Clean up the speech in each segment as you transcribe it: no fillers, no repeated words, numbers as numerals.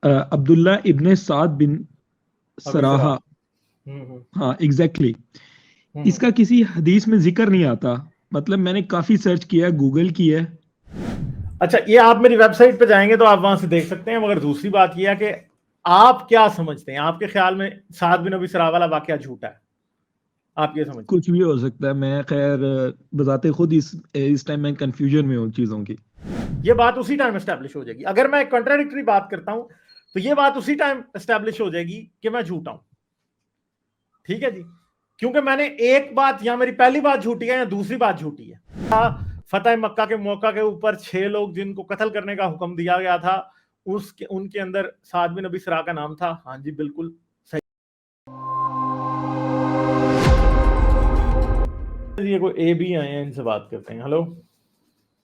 عبداللہ ابن سعد بن ابھی سرا سراحہ. ہاں ایگزیکٹلی. اس کا کسی حدیث میں ذکر نہیں آتا. مطلب میں نے کافی سرچ کیا، گوگل کی ہے. اچھا، یہ آپ میری ویب سائٹ پہ جائیں گے تو آپ وہاں سے دیکھ سکتے ہیں. مگر دوسری بات یہ ہے کہ آپ کیا سمجھتے ہیں، آپ کے خیال میں سعد بن ابی سرا والا واقعہ جھوٹا ہے؟ آپ یہ سمجھتے ہیں؟ کچھ بھی ہو سکتا ہے. میں خیر بذات خود اس ٹائم میں کنفیوژن میں ہوں چیزوں کی. یہ بات اسی ٹائم اسٹیبلش ہو جائے گی. اگر میں ایک کنٹراڈکٹری بات کرتا ہوں تو یہ بات اسی ٹائم اسٹیبلش ہو جائے گی کہ میں جھوٹا ہوں. ٹھیک ہے جی، کیونکہ میں نے ایک بات، یا میری پہلی بات جھوٹی ہے یا دوسری بات جھوٹی ہے. فتح مکہ کے موقع کے اوپر 6 لوگ جن کو قتل کرنے کا حکم دیا گیا تھا، ان کے اندر سعد بن ابی سرا کا نام تھا. ہاں جی بالکل صحیح. یہ کوئی اے بی آئے ہیں، ان سے بات کرتے ہیں. ہلو،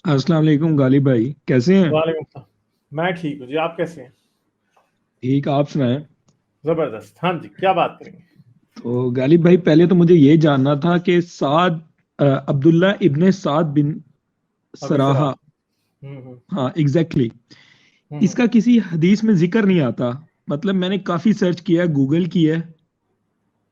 السلام علیکم غالب بھائی، کیسے ہیں؟ وعلیکم السلام. میں ٹھیک ہوں جی، آپ کیسے ہیں؟ ٹھیک، آپ سنائیں. زبردست. ہاں جی، کیا بات کریں گے؟ تو غالب بھائی پہلے تو مجھے یہ جاننا تھا کہ عبداللہ ابن سعد بن ابھی سرا. سراحہ. ہاں ایگزیکٹلی. اس کا کسی حدیث میں ذکر نہیں آتا. مطلب میں نے کافی سرچ کیا، گوگل کی ہے،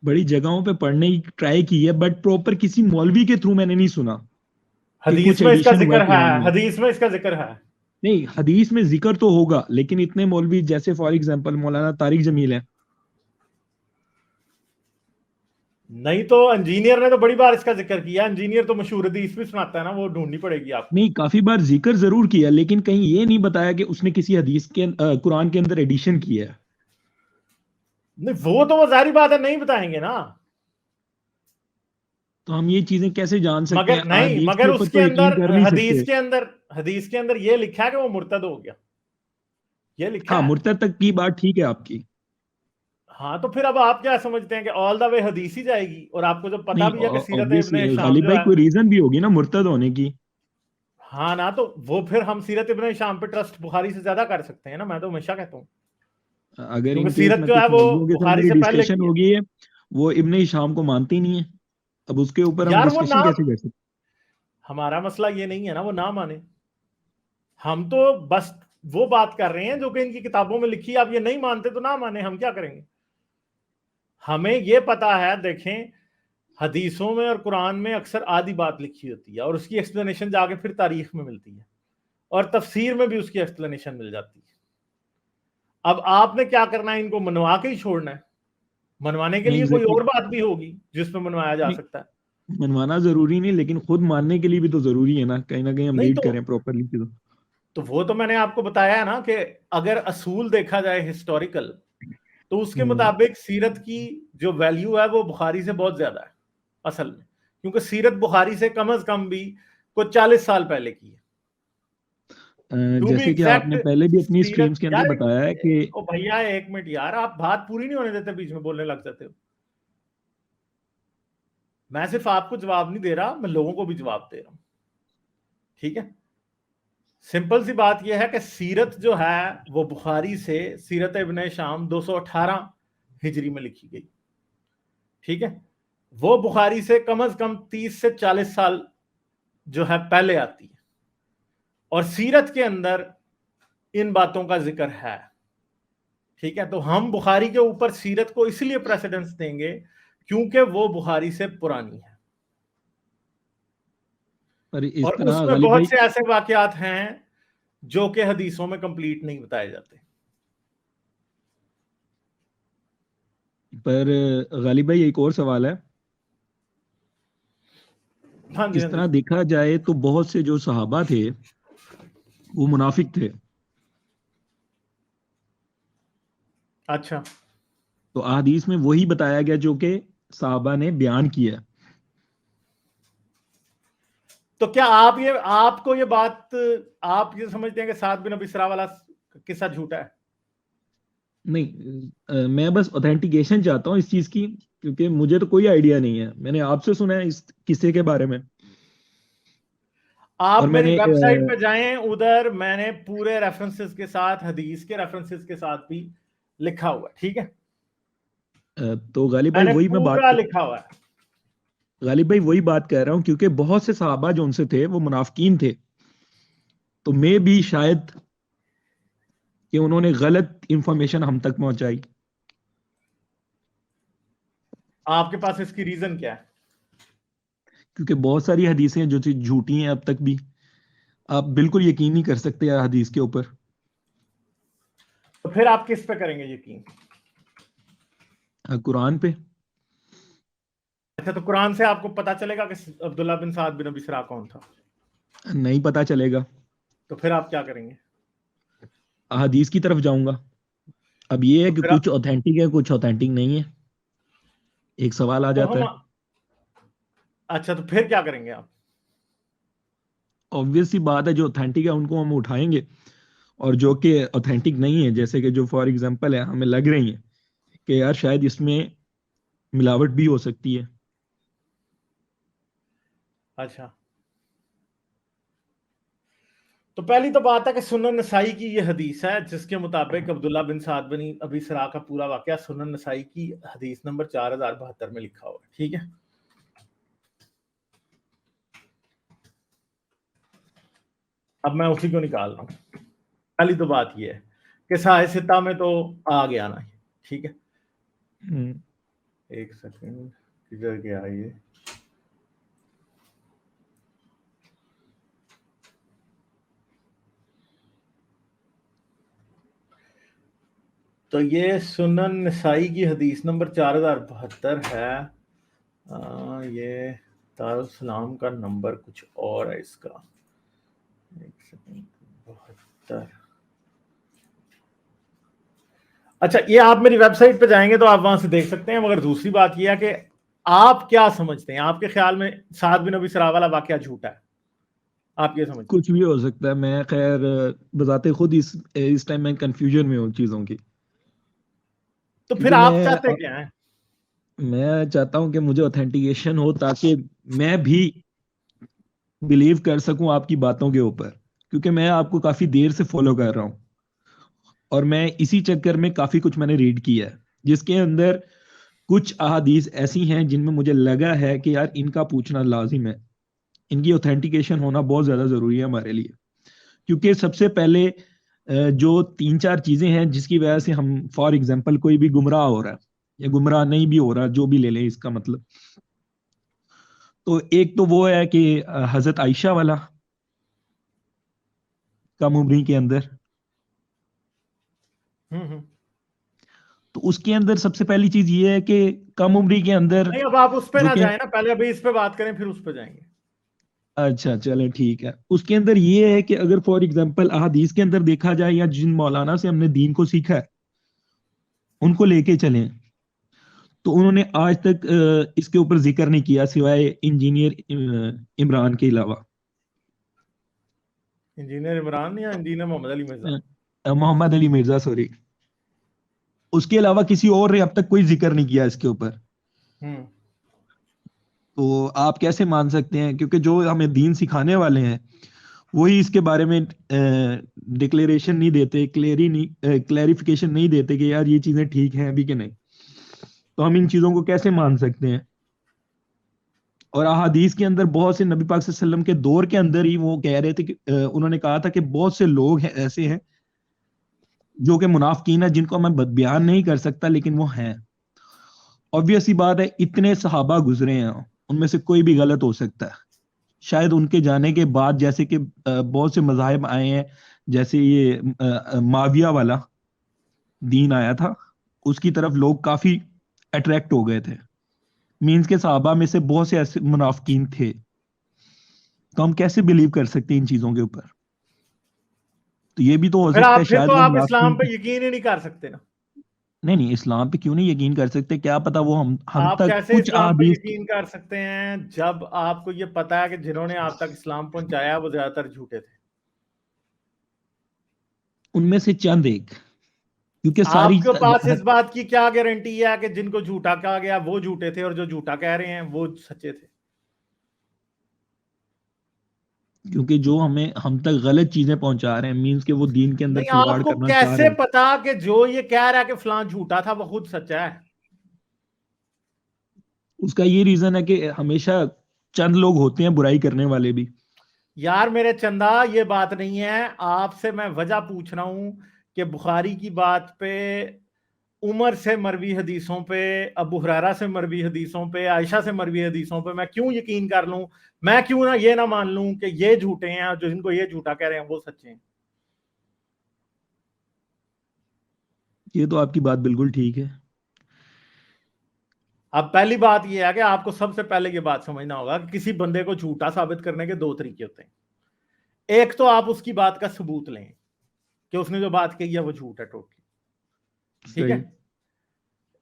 بڑی جگہوں پہ پڑھنے کی ٹرائی کی ہے، بٹ پراپر کسی مولوی کے تھرو میں نے نہیں سنا کہ حدیث کچھ میں اس کا ایڈیشن ہوا ذکر ہے ہے، قرآن میں. حدیث میں اس کا ذکر ہے. نہیں، حدیث میں ذکر تو ہوگا، لیکن اتنے مولوی جیسے فار ایگزامپل مولانا طارق جمیل ہے. نہیں تو انجینئر نے تو بڑی بار اس کا ذکر کیا. انجینئر تو مشہور حدیث بھی سناتا ہے نا، وہ ڈھونڈنی پڑے گی آپ کو. نہیں، کافی بار ذکر ضرور کیا، لیکن کہیں یہ نہیں بتایا کہ اس نے کسی حدیث کے قرآن کے اندر ایڈیشن کی ہے. نہیں، وہ تو وہ ظاہری بات ہے، نہیں بتائیں گے نا. تو ہم یہ چیزیں کیسے جان سکتے ہیں؟ مگر نہیں، احادیث کے مگر اوپر اس تو کے یقین اندر کر نہیں سکتے. حدیث کے اندر یہ لکھا ہے کہ وہ مرتد ہو گیا، یہ لکھا ہاں، ہے. مرتد تک کی بات ٹھیک ہے آپ کی. ہاں تو پھر اب آپ کیا سمجھتے ہیں کہ آل دا وے حدیث ہی جائے گی؟ اور آپ کو جب پتا بھی ہے کہ نہیں، سیرت ابن obviously ہشام غالب جو بھائی ہے، کوئی ریزن بھی ہوگی نا مرتد ہونے کی. ہاں نا، تو وہ پھر ہم سیرت ابن ہشام پہ ٹرسٹ بخاری سے زیادہ کر سکتے ہیں نا. میں تو ہمیشہ کہتا ہوں، اگر کیونکہ ان کیس سیرت میں جو ہے کچھ وہ مولویوں کے سامنے بخاری سے پہلے ڈسکشن کی ہے. ہوگی ہے، وہ ابن ہشام کو مانتے ہی نہیں ہے، اب اس کے اوپر ہم یار وہ ڈسکشن نام، کیسے کر سکتے؟ ہمارا مسئلہ یہ نہیں ہے نا وہ نہ مانے. ہم تو بس وہ بات کر رہے ہیں جو کہ ان کی کتابوں میں لکھی ہے. آپ یہ نہیں مانتے تو نہ مانے، ہم کیا کریں گے؟ ہمیں یہ پتا ہے، دیکھیں حدیثوں میں اور قرآن میں اکثر آدھی بات لکھی ہوتی ہے اور اس کی ایکسپلینیشن جا کے پھر تاریخ میں ملتی ہے، اور تفسیر میں بھی اس کی ایکسپلینیشن مل جاتی ہے. اب آپ نے کیا کرنا ہے؟ ان کو منوا کے ہی چھوڑنا ہے. منوانے کے نہیں لیے کوئی ایگزیکٹلی. اور بات بھی ہوگی جس پہ منوایا جا نہیں، سکتا ہے. منوانا ضروری نہیں، لیکن خود ماننے کے لیے بھی تو ضروری ہے نا، کہیں نہ کہیں ہم نہیں ریڈ تو کریں پراپرلی. تو وہ تو میں نے آپ کو بتایا ہے نا کہ اگر اصول دیکھا جائے ہسٹوریکل، تو اس کے مطابق سیرت کی جو ویلیو ہے وہ بخاری سے بہت زیادہ ہے اصل میں، کیونکہ سیرت بخاری سے کم از کم بھی کوئی 40 سال پہلے کی ہے. جیسے کہ آپ نے پہلے بھی اپنی اسٹریمز کے اندر بتایا ہے کہ او بھیا ایک منٹ یار، آپ بات پوری نہیں ہونے دیتے، بیچ میں بولنے لگ جاتے ہو. میں صرف آپ کو جواب نہیں دے رہا، میں لوگوں کو بھی جواب دے رہا ہوں. ٹھیک ہے، سمپل سی بات یہ ہے کہ سیرت جو ہے وہ بخاری سے، سیرت ابن ہشام 218 ہجری میں لکھی گئی. ٹھیک ہے، وہ بخاری سے کم از کم 30 سے 40 سال جو ہے پہلے آتی ہے، اور سیرت کے اندر ان باتوں کا ذکر ہے. ٹھیک ہے، تو ہم بخاری کے اوپر سیرت کو اس لیے پریسیڈنس دیں گے کیونکہ وہ بخاری سے پرانی ہے، اس اور طرح اس میں غالب بہت بھائی سے ایسے واقعات ہیں جو کہ حدیثوں میں کمپلیٹ نہیں بتائے جاتے. پر غالب بھائی ایک اور سوال ہے. ہاں جی، اس ہاں جی. طرح دیکھا جائے تو بہت سے جو صحابہ تھے وہ منافق تھے. اچھا، تو احادیث میں وہی بتایا گیا جو کہ صحابہ نے بیان کیا. تو کیا آپ کو یہ بات، آپ یہ سمجھتے ہیں کہ سعد بن ابی سرا والا قصہ جھوٹا ہے؟ نہیں، میں بس اوتھینٹیکیشن چاہتا ہوں اس چیز کی، کیونکہ مجھے تو کوئی آئیڈیا نہیں ہے. میں نے آپ سے سنا ہے اس قصے کے بارے میں، آپ اور میں میری نے ویب سائٹ پہ جائیں، ادھر میں نے پورے ریفرنسز کے ساتھ، حدیث کے ریفرنسز کے ساتھ بھی لکھا ہوا ہے. ٹھیک ہے، تو غالب میں بھائی نے وہی میں پورا لکھا ہوا ہے. غالب بھائی وہی بات کہہ رہا ہوں، کیونکہ بہت سے صحابہ جو ان سے تھے وہ منافقین تھے. تو میں بھی شاید کہ انہوں نے غلط انفارمیشن ہم تک پہنچائی. آپ کے پاس اس کی ریزن کیا ہے؟ کیونکہ بہت ساری حدیثیں جو جھوٹی ہیں اب تک بھی, آپ بالکل یقین نہیں کر سکتے حدیث کے اوپر. تو پھر آپ کس پہ کریں گے یقین؟ قرآن پہ. اچھا, تو قرآن سے آپ کو پتا چلے گا کہ عبداللہ بن سعد بن ابی سرا کون تھا؟ نہیں پتا چلے گا. تو پھر آپ کیا کریں گے؟ حدیث کی طرف جاؤں گا. اب یہ ہے تو کہ پھر کچھ اوتھینٹک ہے, کچھ اوتھینٹک نہیں ہے. ایک سوال آ تو جاتا ہم ہے. اچھا, تو پھر کیا کریں گے آپ؟ obvious سی بات ہے, جو اوتھینٹک ہے ان کو ہم اٹھائیں گے, اور جو کہ اوتھینٹک نہیں ہے, جیسے کہ جو فار ایگزامپل ہے ہمیں لگ رہی ہیں کہ یار شاید اس میں ملاوٹ بھی ہو سکتی ہے. اچھا, تو پہلی تو بات ہے کہ سنن نسائی کی یہ حدیث ہے جس کے مطابق عبداللہ بن سعد بن ابی سرا کا پورا واقعہ سنن نسائی کی حدیث نمبر 4072 میں لکھا ہوا ہے. ٹھیک ہے, اب میں اسی کو نکال رہا ہوں. پہلی تو بات یہ ہے کہ سائے ستہ میں تو آ گیا نا. ٹھیک ہے, ایک سیکنڈ, کدھر گیا یہ؟ تو یہ سنن نسائی کی حدیث نمبر 4072 ہے. یہ دارالسلام کا نمبر کچھ اور ہے اس کا. ایک سیکنڈ, 72. اچھا, یہ آپ میری ویب سائٹ پہ جائیں گے تو آپ وہاں سے دیکھ سکتے ہیں. مگر دوسری بات یہ ہے کہ آپ کیا سمجھتے ہیں, آپ کے خیال میں سعد بن ابی سرا والا واقعہ جھوٹا ہے؟ آپ یہ سمجھتے ہیں؟ کچھ بھی ہو سکتا ہے. میں خیر بذات خود اس ٹائم میں کنفیوژن میں ہوں چیزوں کی. تو پھر کیونکہ آپ چاہتے کیا ہیں؟ میں چاہتا ہوں کہ مجھے اوتھینٹیکیشن ہو تاکہ میں بھی بلیو کر سکوں آپ کی باتوں کے اوپر, کیونکہ میں آپ کو کافی دیر سے فالو کر رہا ہوں, اور میں اسی چکر میں کافی کچھ میں نے ریڈ کیا ہے جس کے اندر کچھ احادیث ایسی ہیں جن میں مجھے لگا ہے کہ یار ان کا پوچھنا لازم ہے, ان کی اوتھینٹیکیشن ہونا بہت زیادہ ضروری ہے ہمارے لیے. کیونکہ سب سے پہلے جو 3-4 چیزیں ہیں جس کی وجہ سے ہم فار ایگزامپل کوئی بھی گمراہ ہو رہا ہے یا گمراہ نہیں بھی ہو رہا, جو بھی لے لیں اس کا مطلب, تو ایک تو وہ ہے کہ حضرت عائشہ والا کم عمری کے اندر, تو اس کے اندر سب سے پہلی چیز یہ ہے کہ کم عمری کے اندر نہیں, اب آپ اس پہ جو نہ کہ, جائیں نا, پہلے ابھی اس پہ بات کریں پھر اس پہ جائیں گے. اچھا چلیں ٹھیک ہے. اس کے اندر یہ ہے کہ اگر فار ایگزامپل احادیث کے اندر دیکھا جائے یا جن مولانا سے ہم نے دین کو سیکھا ہے ان کو لے کے چلیں, تو انہوں نے آج تک اس کے اوپر ذکر نہیں کیا سوائے انجینئر عمران کے علاوہ. انجینئر عمران یا انجینئر محمد علی مرزا؟ محمد علی مرزا, سوری. اس کے علاوہ کسی اور نے اب تک کوئی ذکر نہیں کیا اس کے اوپر. تو آپ کیسے مان سکتے ہیں, کیونکہ جو ہمیں دین سکھانے والے ہیں وہی اس کے بارے میں ڈکلیریشن نہیں دیتے, کلیریفیکیشن نہیں دیتے کہ یار یہ چیزیں ٹھیک ہیں ابھی کہ نہیں, تو ہم ان چیزوں کو کیسے مان سکتے ہیں؟ اور احادیث کے اندر بہت سے نبی پاک صلی اللہ علیہ وسلم کے دور کے اندر ہی وہ کہہ رہے تھے کہ انہوں نے کہا تھا کہ بہت سے لوگ ایسے ہیں جو کہ منافقین ہیں جن کو میں بیان نہیں کر سکتا لیکن وہ ہیں. obvious سی بات ہے, اتنے صحابہ گزرے ہیں, ان میں سے کوئی بھی غلط ہو سکتا ہے. شاید ان کے جانے کے بعد جیسے کہ بہت سے مذاہب آئے ہیں, جیسے یہ معاویہ والا دین آیا تھا, اس کی طرف لوگ کافی اٹریکٹ ہو گئے تھے. مینز کے صحابہ میں سے بہت سے ایسے منافقین تھے, تو ہم کیسے بلیو کر سکتے ہیں ان چیزوں کے اوپر؟ تو یہ بھی تو ہو سکتا ہے پھر شاید تو وہ آپ منافقین اسلام پہ یقین ہی نہیں کر سکتے نا. نہیں, اسلام پہ کیوں نہیں یقین کر سکتے؟ کیا پتا وہ ہم آپ تک کیسے کچھ اسلام پہ احادیث یقین کر سکتے ہیں جب آپ کو یہ پتا ہے کہ جنہوں نے آپ تک اسلام پہنچایا وہ زیادہ تر جھوٹے تھے؟ ان میں سے چند ایک, کیونکہ آپ ساری کے پاس اس بات کی کیا گارنٹی ہے کہ جن کو جھوٹا کہا گیا وہ جھوٹے تھے اور جو جھوٹا کہہ رہے ہیں وہ سچے تھے؟ کیونکہ جو ہم تک غلط چیزیں پہنچا رہے ہیں, مینز کہ وہ دین کے اندر نہیں, کھلواڑ آپ کو کرنا چاہ رہے کیسے ہیں. پتا کہ جو یہ کہہ رہا ہے کہ فلان جھوٹا تھا وہ خود سچا ہے؟ اس کا یہ ریزن ہے کہ ہمیشہ چند لوگ ہوتے ہیں برائی کرنے والے بھی. یار میرے چندہ, یہ بات نہیں ہے, آپ سے میں وجہ پوچھ رہا ہوں کہ بخاری کی بات پہ، عمر سے مروی حدیثوں پہ، ابو ہریرہ سے مروی حدیثوں پہ، عائشہ سے مروی حدیثوں پہ میں کیوں یقین کر لوں؟ میں کیوں نہ یہ نہ مان لوں کہ یہ جھوٹے ہیں اور جو جن کو یہ جھوٹا کہہ رہے ہیں وہ سچے ہیں؟ یہ تو آپ کی بات بالکل ٹھیک ہے. اب پہلی بات یہ ہے کہ آپ کو سب سے پہلے یہ بات سمجھنا ہوگا کہ کسی بندے کو جھوٹا ثابت کرنے کے دو طریقے ہوتے ہیں. ایک تو آپ اس کی بات کا ثبوت لیں کہ اس نے جو بات کہی ہے وہ جھوٹ ہے ٹوٹلی. ٹھیک ہے.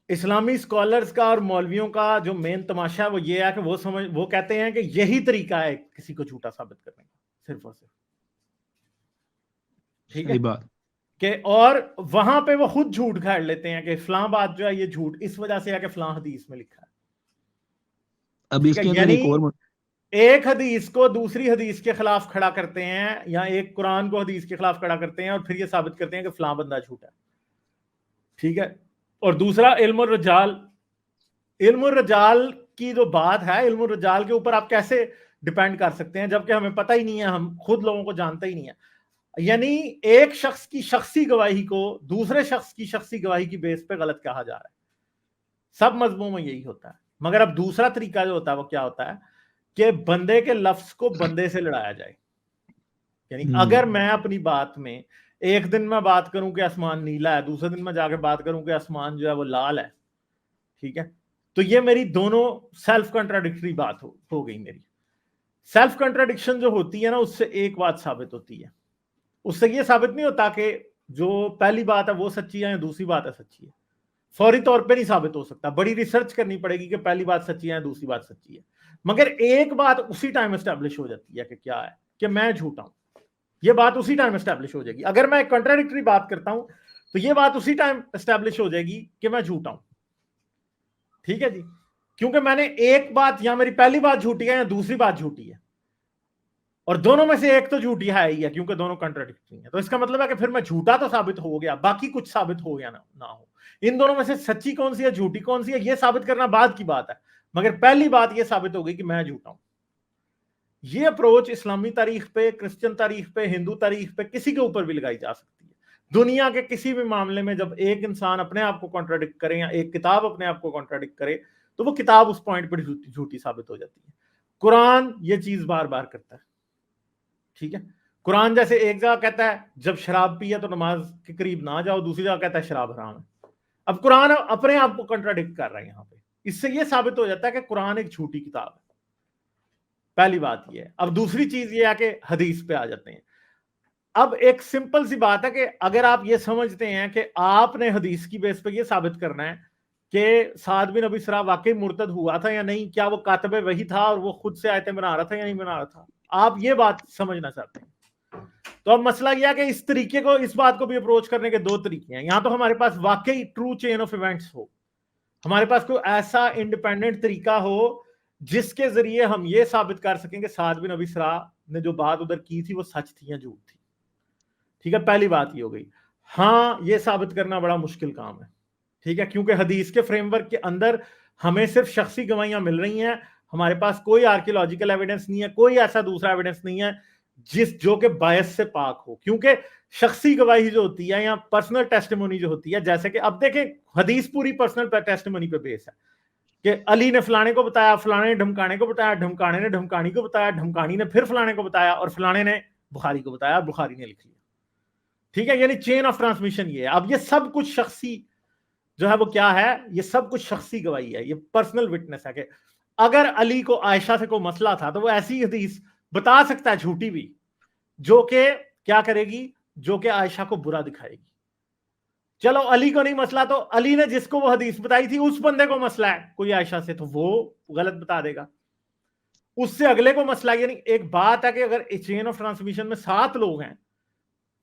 اسلامی سکالرز کا اور مولویوں کا جو مین تماشا ہے وہ یہ ہے کہ وہ کہتے ہیں کہ یہی طریقہ ہے کسی کو جھوٹا ثابت کرنے کا، صرف اور صرف. ٹھیک ہے. بات کہ اور وہاں پہ وہ خود جھوٹ گھاڑ لیتے ہیں کہ فلاں بات جو ہے یہ جھوٹ اس وجہ سے ہے کہ فلاں حدیث میں لکھا ہے. اب اس کے اندر ایک اور ایک حدیث کو دوسری حدیث کے خلاف کھڑا کرتے ہیں، یا ایک قرآن کو حدیث کے خلاف کھڑا کرتے ہیں اور پھر یہ ثابت کرتے ہیں کہ فلاں بندہ جھوٹا ہے. ٹھیک ہے. اور دوسرا علم الرجال. علم الرجال کی جو بات ہے، علم الرجال کے اوپر آپ کیسے ڈیپینڈ کر سکتے ہیں جبکہ ہمیں پتہ ہی نہیں ہے، ہم خود لوگوں کو جانتے ہی نہیں ہے. یعنی ایک شخص کی شخصی گواہی کو دوسرے شخص کی شخصی گواہی کی بیس پہ غلط کہا جا رہا ہے. سب مذہبوں میں یہی ہوتا ہے. مگر اب دوسرا طریقہ جو ہوتا ہے وہ کیا ہوتا ہے کہ بندے کے لفظ کو بندے سے لڑایا جائے. یعنی اگر میں اپنی بات میں ایک دن میں بات کروں کہ آسمان نیلا ہے، دوسرے دن میں جا کے بات کروں کہ آسمان جو ہے وہ لال ہے، ٹھیک ہے، تو یہ میری دونوں سیلف کنٹراڈکٹری بات ہو گئی. میری سیلف کنٹراڈکشن جو ہوتی ہے نا، اس سے ایک بات ثابت ہوتی ہے. اس سے یہ ثابت نہیں ہوتا کہ جو پہلی بات ہے وہ سچی ہے یا دوسری بات ہے سچی ہے. فوری طور پہ نہیں ثابت ہو سکتا، بڑی ریسرچ کرنی پڑے گی کہ پہلی بات سچی ہے یا دوسری بات سچی ہے. مگر ایک بات اسی ٹائم اسٹیبلش ہو جاتی ہے کہ کیا ہے کہ میں جھوٹا ہوں. یہ بات اسی ٹائم اسٹیبلش ہو جائے گی. اگر میں کنٹراڈکٹری بات کرتا ہوں تو یہ بات اسی ٹائم اسٹیبلش ہو جائے گی کہ میں جھوٹا ہوں. ٹھیک ہے جی. کیونکہ میں نے ایک بات، یا میری پہلی بات جھوٹی ہے یا دوسری بات جھوٹی ہے، اور دونوں میں سے ایک تو جھوٹی ہے ہی ہے کیونکہ دونوں کنٹراڈکٹری ہیں. تو اس کا مطلب ہے کہ پھر میں جھوٹا تو ثابت ہو گیا، باقی کچھ ثابت ہو یا نہ ہو. ان دونوں میں سے سچی کون سی ہے جھوٹی کون سی ہے یہ ثابت کرنا بعد کی بات ہے. مگر پہلی بات یہ ثابت ہو گئی کہ میں جھوٹا ہوں. یہ اپروچ اسلامی تاریخ پہ، کرسچن تاریخ پہ، ہندو تاریخ پہ، کسی کے اوپر بھی لگائی جا سکتی ہے. دنیا کے کسی بھی معاملے میں جب ایک انسان اپنے آپ کو کانٹراڈکٹ کرے یا ایک کتاب اپنے آپ کو کانٹراڈکٹ کرے تو وہ کتاب اس پوائنٹ پر جھوٹی ثابت ہو جاتی ہے. قرآن یہ چیز بار بار کرتا ہے. ٹھیک ہے. قرآن جیسے ایک جگہ کہتا ہے جب شراب پیے تو نماز کے قریب نہ جاؤ، دوسری جگہ کہتا ہے شراب حرام ہے. اب قرآن اپنے آپ کو کنٹراڈکٹ کر رہا ہے یہاں پہ. اس سے یہ ثابت ہو جاتا ہے کہ قرآن ایک جھوٹی کتاب ہے. پہلی بات یہ ہے. اب دوسری چیز یہ ہے کہ حدیث پہ آ جاتے ہیں. اب ایک سمپل سی بات ہے کہ اگر آپ یہ سمجھتے ہیں کہ آپ نے حدیث کی بیس پہ یہ ثابت کرنا ہے کہ سعد بن ابی سرا واقعی مرتد ہوا تھا یا نہیں، کیا وہ کاتب وحی تھا اور وہ خود سے آیتیں بنا رہا تھا یا نہیں بنا رہا تھا، آپ یہ بات سمجھنا چاہتے ہیں. تو اب مسئلہ یہ ہے کہ اس طریقے کو، اس بات کو بھی اپروچ کرنے کے دو طریقے ہیں. یہاں تو ہمارے پاس واقعی ٹرو چین آف ایونٹس ہو، ہمارے پاس کوئی ایسا انڈیپینڈنٹ طریقہ ہو جس کے ذریعے ہم یہ ثابت کر سکیں کہ سعد بن ابی سرا نے جو بات ادھر کی تھی وہ سچ تھی یا جھوٹ تھی. ٹھیک ہے. پہلی بات یہ ہو گئی. ہاں یہ ثابت کرنا بڑا مشکل کام ہے. ٹھیک ہے. کیونکہ حدیث کے فریم ورک کے اندر ہمیں صرف شخصی گواہیاں مل رہی ہیں، ہمارے پاس کوئی آرکیولوجیکل ایویڈنس نہیں ہے، کوئی ایسا دوسرا ایویڈنس نہیں ہے جو کہ بائس سے پاک ہو. کیونکہ شخصی گواہی جو ہوتی ہے یا پرسنل ٹیسٹیمونی جو ہوتی ہے، جیسے کہ اب دیکھیں حدیث پوری پرسنل ٹیسٹیمونی پہ بیس ہے کہ علی نے فلانے کو بتایا، فلانے نے ڈھمکانے کو بتایا، ڈھمکانے نے ڈھمکانی کو بتایا، ڈھمکانی نے پھر فلانے کو بتایا، اور فلانے نے بخاری کو بتایا، بخاری نے لکھ لیا. ٹھیک ہے. یعنی چین آف ٹرانسمیشن یہ ہے. اب یہ سب کچھ شخصی جو ہے وہ کیا ہے، یہ سب کچھ شخصی گواہی ہے، یہ پرسنل وٹنس ہے. کہ اگر علی کو عائشہ سے کوئی مسئلہ تھا تو وہ ایسی حدیث بتا سکتا ہے جھوٹی بھی، جو کہ کیا کرے گی، جو کہ عائشہ کو برا دکھائے گی. چلو علی کو نہیں مسئلہ تو علی نے جس کو وہ حدیث بتائی تھی اس بندے کو مسئلہ ہے کوئی عائشہ سے تو وہ غلط بتا دے گا. اس سے اگلے کو مسئلہ. یعنی ایک بات ہے کہ اگر چین آف ٹرانسمیشن میں 7 لوگ ہیں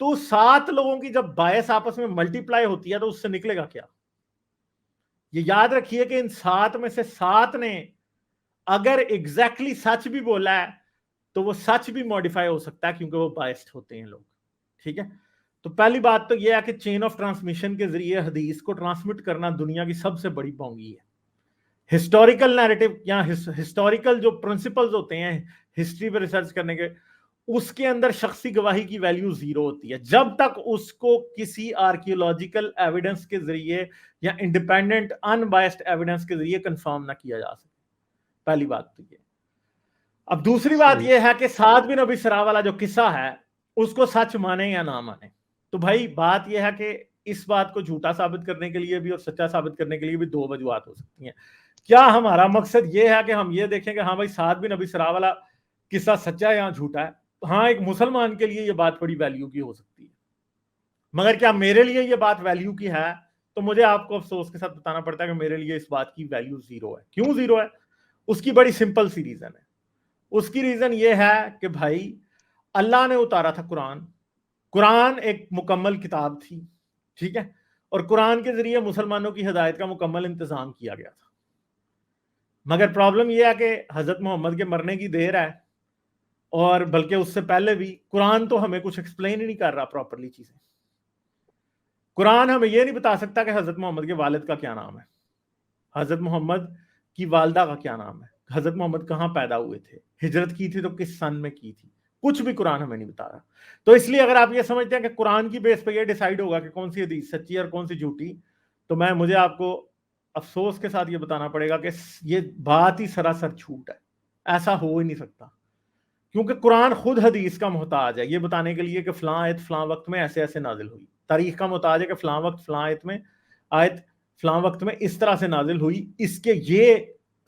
تو 7 لوگوں کی جب بائس آپس میں ملٹی پلائی ہوتی ہے تو اس سے نکلے گا کیا. یہ یاد رکھیے کہ ان 7 میں سے 7 نے اگر ایگزیکٹلی سچ بھی بولا ہے تو وہ سچ بھی موڈیفائی ہو سکتا ہے کیونکہ وہ بائسڈ ہوتے ہیں لوگ. ٹھیک ہے. تو پہلی بات تو یہ ہے کہ چین آف ٹرانسمیشن کے ذریعے حدیث کو ٹرانسمٹ کرنا دنیا کی سب سے بڑی بونگی ہے. ہسٹوریکل نیریٹو یا ہسٹوریکل جو پرنسپلز ہوتے ہیں ہسٹری پہ ریسرچ کرنے کے، اس کے اندر شخصی گواہی کی ویلیو زیرو ہوتی ہے جب تک اس کو کسی آرکیولوجیکل ایویڈنس کے ذریعے یا انڈیپینڈنٹ ان بائسڈ ایویڈنس کے ذریعے کنفرم نہ کیا جا سکے. پہلی بات تو یہ. اب دوسری بات یہ ہے کہ سعد بن ابی سرا والا جو قصہ ہے اس کو سچ مانے یا نہ مانے. تو بھائی بات یہ ہے کہ اس بات کو جھوٹا ثابت کرنے کے لیے بھی اور سچا ثابت کرنے کے لیے بھی دو وجوہات ہو سکتی ہیں. کیا ہمارا مقصد یہ ہے کہ ہم یہ دیکھیں کہ ہاں بھائی سعد بن ابی سرا والا قصہ سچا ہے یا جھوٹا ہے؟ ہاں ایک مسلمان کے لیے یہ بات بڑی ویلیو کی ہو سکتی ہے، مگر کیا میرے لیے یہ بات ویلیو کی ہے؟ تو مجھے آپ کو افسوس کے ساتھ بتانا پڑتا ہے کہ میرے لیے اس بات کی ویلیو زیرو ہے. کیوں زیرو ہے؟ اس کی بڑی سمپل سی ریزن ہے. اس کی ریزن یہ ہے کہ بھائی اللہ نے اتارا تھا قرآن ایک مکمل کتاب تھی، ٹھیک ہے، اور قرآن کے ذریعے مسلمانوں کی ہدایت کا مکمل انتظام کیا گیا تھا. مگر پرابلم یہ ہے کہ حضرت محمد کے مرنے کی دیر ہے، اور بلکہ اس سے پہلے بھی قرآن تو ہمیں کچھ ایکسپلین ہی نہیں کر رہا پراپرلی چیزیں. قرآن ہمیں یہ نہیں بتا سکتا کہ حضرت محمد کے والد کا کیا نام ہے، حضرت محمد کی والدہ کا کیا نام ہے، حضرت محمد کہاں پیدا ہوئے تھے، ہجرت کی تھی تو کس سن میں کی تھی، کچھ بھی قرآن ہمیں نہیں بتا رہا. تو اس لیے اگر آپ یہ سمجھتے ہیں کہ قرآن کی بیس پہ یہ ڈیسائیڈ ہوگا کہ کون سی حدیث سچی اور کون سی جھوٹی، تو مجھے آپ کو افسوس کے ساتھ یہ بتانا پڑے گا کہ یہ بات ہی سراسر جھوٹ ہے. ایسا ہو ہی نہیں سکتا، کیونکہ قرآن خود حدیث کا محتاج ہے یہ بتانے کے لیے کہ فلاں آیت فلاں وقت میں ایسے ایسے نازل ہوئی. تاریخ کا محتاج ہے کہ فلاں وقت فلاں آیت فلاں وقت میں اس طرح سے نازل ہوئی، اس کے یہ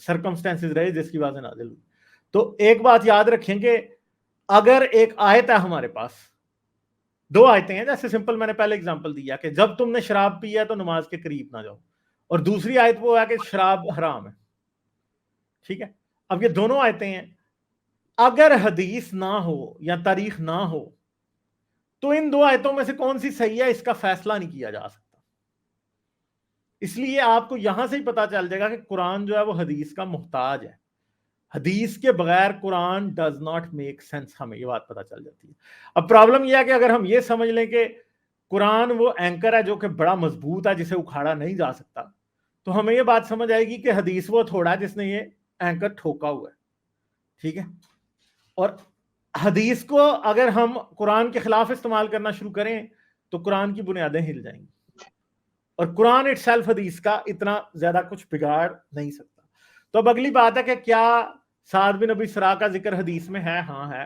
سرکمسٹینسز رہے جس کی وجہ سے نازل ہوئی. تو ایک بات یاد رکھیں کہ اگر ایک آیت ہے ہمارے پاس، دو آیتیں ہیں، جیسے سمپل میں نے پہلے اگزامپل دیا کہ جب تم نے شراب پی ہے تو نماز کے قریب نہ جاؤ، اور دوسری آیت وہ ہے کہ شراب حرام ہے، ٹھیک ہے. اب یہ دونوں آیتیں ہیں، اگر حدیث نہ ہو یا تاریخ نہ ہو تو ان دو آیتوں میں سے کون سی صحیح ہے اس کا فیصلہ نہیں کیا جا سکتا. اس لیے آپ کو یہاں سے ہی پتا چل جائے گا کہ قرآن جو ہے وہ حدیث کا محتاج ہے. حدیث کے بغیر قرآن ڈز ناٹ میک سینس، ہمیں یہ بات پتا چل جاتی ہے. اب پرابلم یہ ہے کہ اگر ہم یہ سمجھ لیں کہ قرآن وہ اینکر ہے جو کہ بڑا مضبوط ہے جسے اکھاڑا نہیں جا سکتا، تو ہمیں یہ بات سمجھ آئے گی کہ حدیث وہ تھوڑا ہے جس نے یہ اینکر ٹھوکا ہوا ہے، ٹھیک ہے. اور حدیث کو اگر ہم قرآن کے خلاف استعمال کرنا شروع کریں تو قرآن کی بنیادیں ہل جائیں گی، اور قرآن اٹ سیلف حدیث کا اتنا زیادہ کچھ بگاڑ نہیں سکتا. تو اب اگلی بات ہے کہ کیا سعد بن ابی سرا کا ذکر حدیث میں ہے؟ ہاں ہے.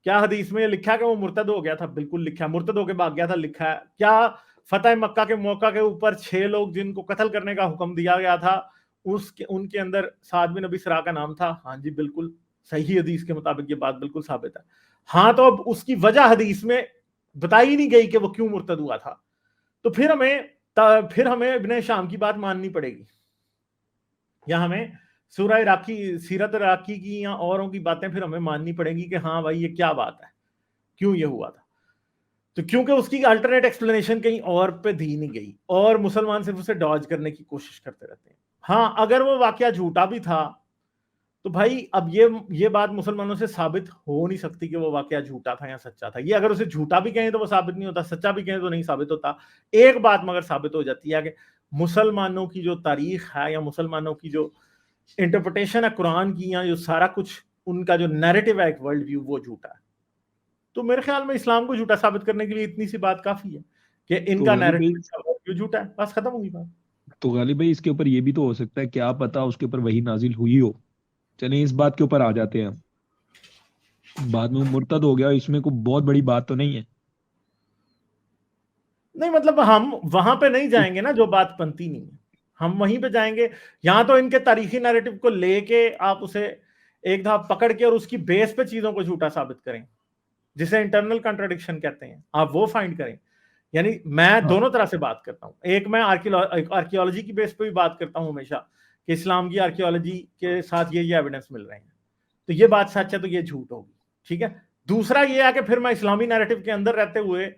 کیا حدیث میں یہ لکھا ہے کہ وہ مرتد ہو گیا تھا؟ بالکل لکھا ہے. مرتد ہو کے بھاگ گیا تھا؟ لکھا ہے. کیا فتح مکہ کے موقع کے اوپر 6 لوگ جن کو قتل کرنے کا حکم دیا گیا تھا ان کے اندر سعد بن ابی سرا کا نام تھا؟ ہاں جی بالکل صحیح حدیث کے مطابق یہ بات بالکل ثابت ہے. ہاں تو اب اس کی وجہ حدیث میں بتائی نہیں گئی کہ وہ کیوں مرتد ہوا تھا، تو پھر ہمیں ابن شام کی بات ماننی پڑے گی، یا ہمیں سورہ عراقی سیرت عراقی کی یا اوروں کی باتیں پھر ہمیں ماننی پڑیں گی کہ ہاں بھائی یہ کیا بات ہے، کیوں یہ ہوا تھا. تو کیونکہ اس کی الٹرنیٹ ایکسپلینیشن کہیں اور پہ دی نہیں گئی، اور مسلمان صرف اسے ڈاج کرنے کی کوشش کرتے رہتے ہیں. ہاں اگر وہ واقعہ جھوٹا بھی تھا تو بھائی اب یہ بات مسلمانوں سے ثابت ہو نہیں سکتی کہ وہ واقعہ جھوٹا تھا یا سچا تھا. یہ اگر اسے جھوٹا بھی کہیں تو وہ ثابت نہیں ہوتا، سچا بھی کہیں تو نہیں ثابت ہوتا. ایک بات مگر ثابت ہو جاتی ہے کہ مسلمانوں کی جو تاریخ ہے یا مسلمانوں کی جو انٹرپریٹیشن ہے قرآن کی، یا جو سارا کچھ ان کا جو نیریٹو ہے ایک ورلڈ ویو، وہ جھوٹا ہے. تو میرے خیال میں اسلام کو جھوٹا ثابت کرنے کے لیے اتنی سی بات کافی ہے کہ ان کا نیریٹو جھوٹا ہے، بس ختم ہوگی بات. تو غالب بھائی اس کے اوپر یہ بھی تو ہو سکتا ہے، کیا پتا اس کے اوپر وہی نازل ہوئی ہو. چلیں اس بات کے اوپر آ جاتے ہیں، بعد میں مرتد ہو گیا، اس میں کوئی بہت بڑی بات تو نہیں ہے. نہیں مطلب ہم وہاں پہ نہیں جائیں گے نا جو بات بنتی نہیں ہے، ہم وہیں پہ جائیں گے. یہاں تو ان کے تاریخی نیریٹو کو لے کے آپ اسے ایک دفعہ پکڑ کے اور اس کی بیس پہ چیزوں کو جھوٹا ثابت کریں، جسے انٹرنل کنٹراڈکشن کہتے ہیں، آپ وہ فائنڈ کریں. یعنی میں دونوں طرح سے بات کرتا ہوں. ایک میں آرکیولوجی کی بیس پہ بھی بات کرتا ہوں ہمیشہ کہ اسلام کی آرکیولوجی کے ساتھ یہ ایویڈنس مل رہے ہیں، تو یہ بات سچ ہے تو یہ جھوٹ ہوگی، ٹھیک ہے. دوسرا یہ ہے کہ پھر میں اسلامی نیریٹو کے اندر رہتے ہوئے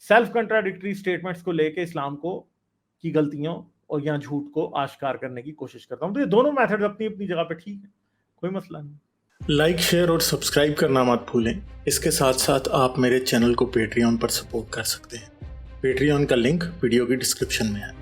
سیلف کنٹراڈکٹری سٹیٹمنٹس کو لے کے اسلام کو کی غلطیوں اور یا جھوٹ کو آشکار کرنے کی کوشش کرتا ہوں. تو یہ دونوں میتھڈ اپنی اپنی جگہ پہ ٹھیک ہے، کوئی مسئلہ نہیں. لائک، شیئر اور سبسکرائب کرنا مت بھولیں. اس کے ساتھ ساتھ آپ میرے چینل کو پیٹریون پر سپورٹ کر سکتے ہیں. پیٹریون کا لنک ویڈیو کی ڈسکرپشن میں ہے.